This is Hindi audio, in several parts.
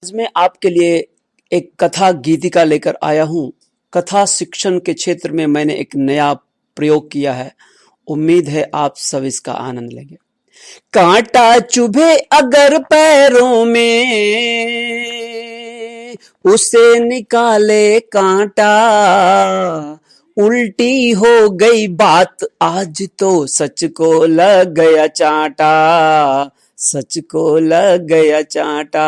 आज मैं आपके लिए एक कथा गीतिका लेकर आया हूँ। कथा शिक्षण के क्षेत्र में मैंने एक नया प्रयोग किया है। उम्मीद है आप सब इसका आनंद लेंगे। कांटा चुभे अगर पैरों में, उसे निकाले कांटा। उल्टी हो गई बात आज तो सच को लग गया चांटा, सच को लग गया चांटा।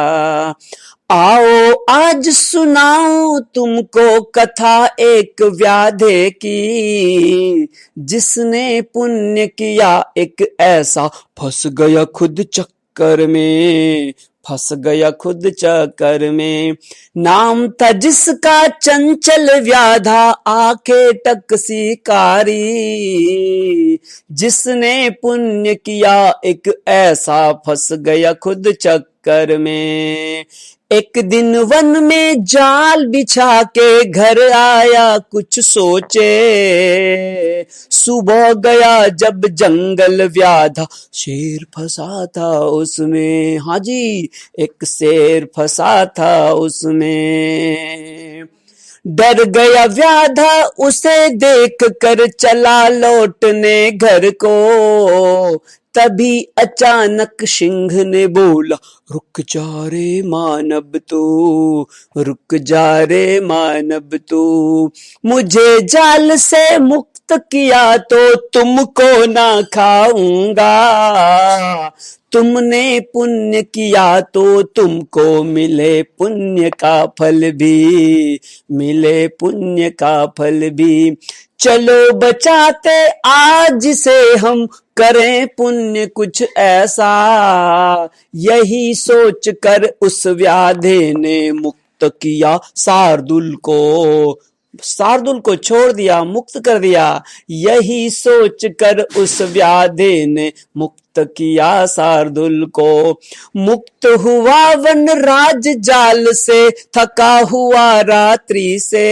आओ आज सुनाऊं तुमको कथा एक व्याधे की, जिसने पुण्य किया एक ऐसा फंस गया खुद चक्कर में, फंस गया खुद चक्कर में। नाम था जिसका चंचल व्याधा, आंखें टकसी कारी, जिसने पुण्य किया एक ऐसा फंस गया खुद चक्कर में। एक दिन वन में जाल बिछा के घर आया कुछ सोचे, सुबह गया जब जंगल व्याधा, शेर फंसा था उसमें। हाँ जी, एक शेर फंसा था उसमें। डर गया व्याधा उसे देख कर, चला लौटने घर को। तभी अचानक सिंह ने बोला, रुक जा रे मानव तू, रुक जा रे मानव तू। मुझे जाल से मुक्त किया तो तुमको ना खाऊंगा। तुमने पुण्य किया तो तुमको मिले पुण्य का फल भी, मिले पुण्य का फल भी। चलो बचाते आज से हम, करें पुण्य कुछ ऐसा। यही सोच कर उस व्याधे ने मुक्त किया शार्दुल को, शार्दुल को छोड़ दिया, मुक्त कर दिया। यही सोच कर उस व्याधे ने मुक्त किया शार्दुल को। मुक्त हुआ वन राज जाल से, थका हुआ रात्रि से।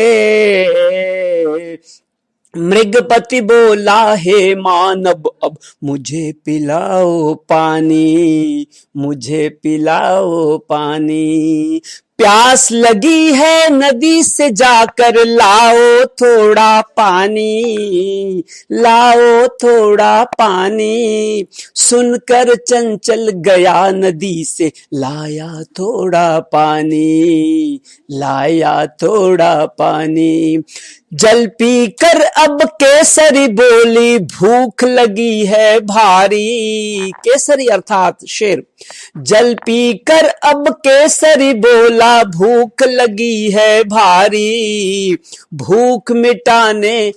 मृगपति बोला, हे मानव अब मुझे पिलाओ पानी, मुझे पिलाओ पानी। प्यास लगी है नदी से जाकर, लाओ थोड़ा पानी, लाओ थोड़ा पानी। सुनकर चंचल गया नदी से, लाया थोड़ा पानी, लाया थोड़ा पानी। जल पी कर अब केसरी बोली, भूख लगी है भारी। केसरी अर्थात शेर। जल पी कर अब केसरी बोला, भूख लगी है भारी। भूख मिटाने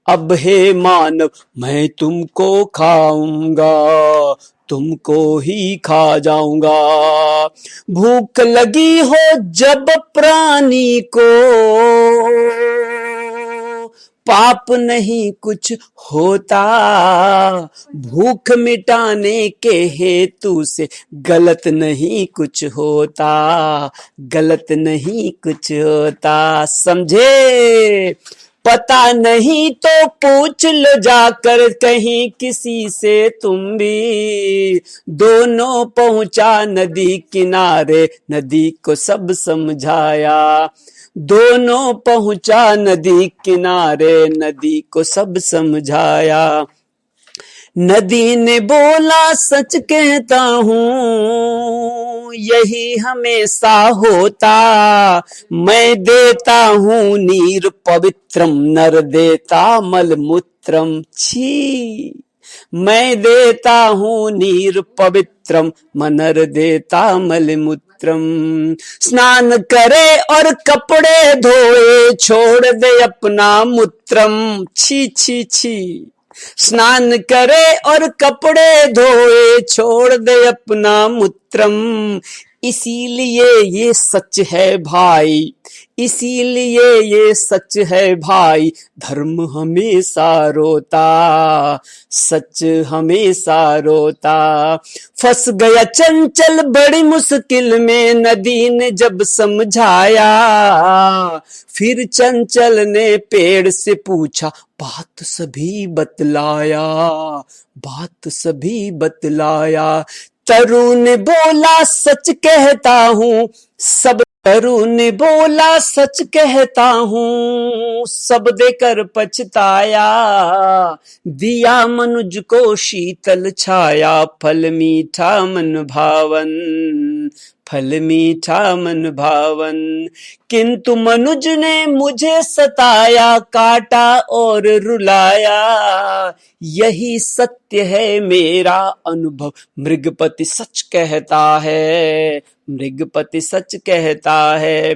अब हे मानव मैं तुमको खाऊंगा, तुमको ही खा जाऊंगा। भूख लगी हो जब प्राणी को, पाप नहीं कुछ होता। भूख मिटाने के हेतु से गलत नहीं कुछ होता, गलत नहीं कुछ होता। समझे? पता नहीं तो पूछ लो जाकर कहीं किसी से तुम भी। दोनों पहुंचा नदी किनारे, नदी को सब समझाया। दोनों पहुंचा नदी किनारे, नदी को सब समझाया। नदी ने बोला, सच कहता हूँ यही हमेशा होता। मैं देता हूँ नीर पवित्रम, नर देता मलमूत्रम। छी, मैं देता हूँ नीर पवित्रम, नर देता मलमूत्रम। स्नान करे और कपड़े धोए, छोड़ दे अपना मूत्रम। छी छी छी। स्नान करे और कपड़े धोए, छोड़ दे अपना मूत्रम। इसीलिए ये सच है भाई, इसीलिए ये सच है भाई। धर्म हमेशा रोता, सच हमेशा रोता। फंस गया चंचल बड़ी मुश्किल में, नदी ने जब समझाया। फिर चंचल ने पेड़ से पूछा, बात सभी बतलाया, बात सभी बतलाया। तरु ने बोला सच कहता हूँ सब, तरु ने बोला सच कहता हूँ सब देकर पछताया, दिया मनुज को शीतल छाया, फल मीठा मन भावन, फल मीठा मन भावन। किंतु मनुज ने मुझे सताया, काटा और रुलाया, यही सत्य है मेरा अनुभव, मृगपति सच कहता है, मृगपति सच कहता है।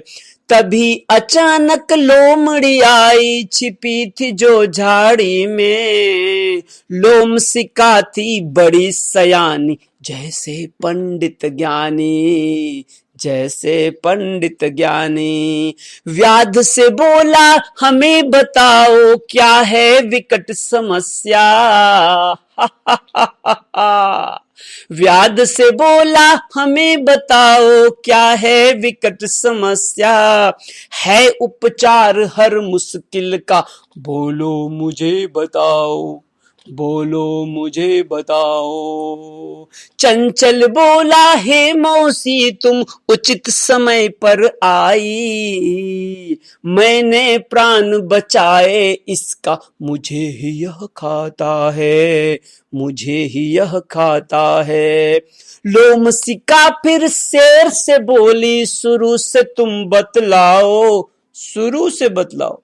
तभी अचानक लोमड़ी आई, छिपी थी जो झाड़ी में, लोम सिका थी बड़ी सयानी, जैसे पंडित ज्ञानी, जैसे पंडित ज्ञानी। व्याध से बोला हमें बताओ क्या है विकट समस्या, व्याध से बोला हमें बताओ क्या है विकट समस्या, है उपचार हर मुश्किल का, बोलो मुझे बताओ, बोलो मुझे बताओ। चंचल बोला हे मौसी तुम उचित समय पर आई, मैंने प्राण बचाए इसका, मुझे ही यह खाता है, मुझे ही यह खाता है। लोम सिका फिर शेर से बोली शुरू से तुम बतलाओ, शुरू से बतलाओ।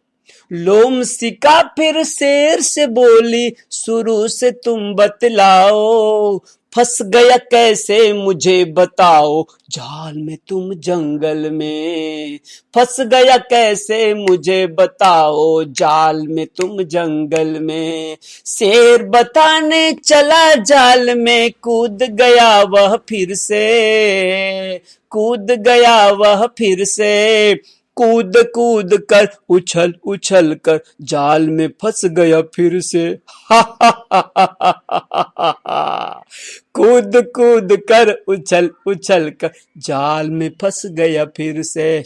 लोम सिका फिर शेर से बोली शुरू से तुम बतलाओ, फंस गया कैसे मुझे बताओ, जाल में तुम जंगल में, फंस गया कैसे मुझे बताओ, जाल में तुम जंगल में। शेर बताने चला जाल में, कूद गया वह फिर से, कूद गया वह फिर से, कूद कूद कर उछल उछल कर जाल में फंस गया फिर से, कूद कूद कर उछल उछल कर जाल में फंस गया फिर से।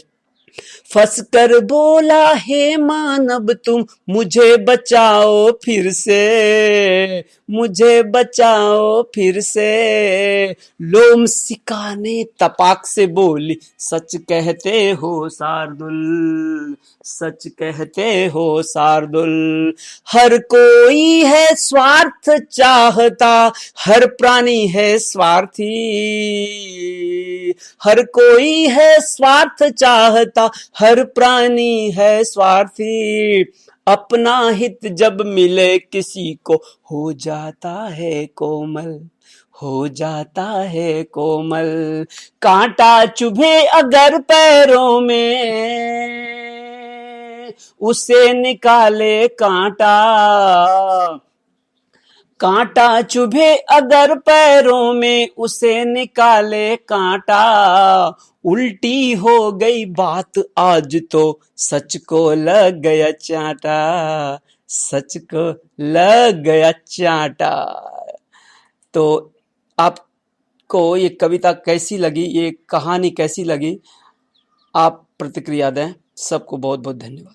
फंस कर बोला हे मानव तुम मुझे बचाओ फिर से, मुझे बचाओ फिर से। लोम सिका ने तपाक से बोली सच कहते हो शार्दुल, सच कहते हो शार्दुल। हर कोई है स्वार्थ चाहता, हर प्राणी है स्वार्थी, हर कोई है स्वार्थ चाहता, हर प्राणी है स्वार्थी। अपना हित जब मिले किसी को हो जाता है कोमल, हो जाता है कोमल। कांटा चुभे अगर पैरों में उसे निकाले कांटा, कांटा चुभे अगर पैरों में उसे निकाले कांटा। उल्टी हो गई बात आज तो सच को लग गया चांटा, सच को लग गया चांटा। तो आपको ये कविता कैसी लगी, ये कहानी कैसी लगी, आप प्रतिक्रिया दें। सबको बहुत बहुत धन्यवाद।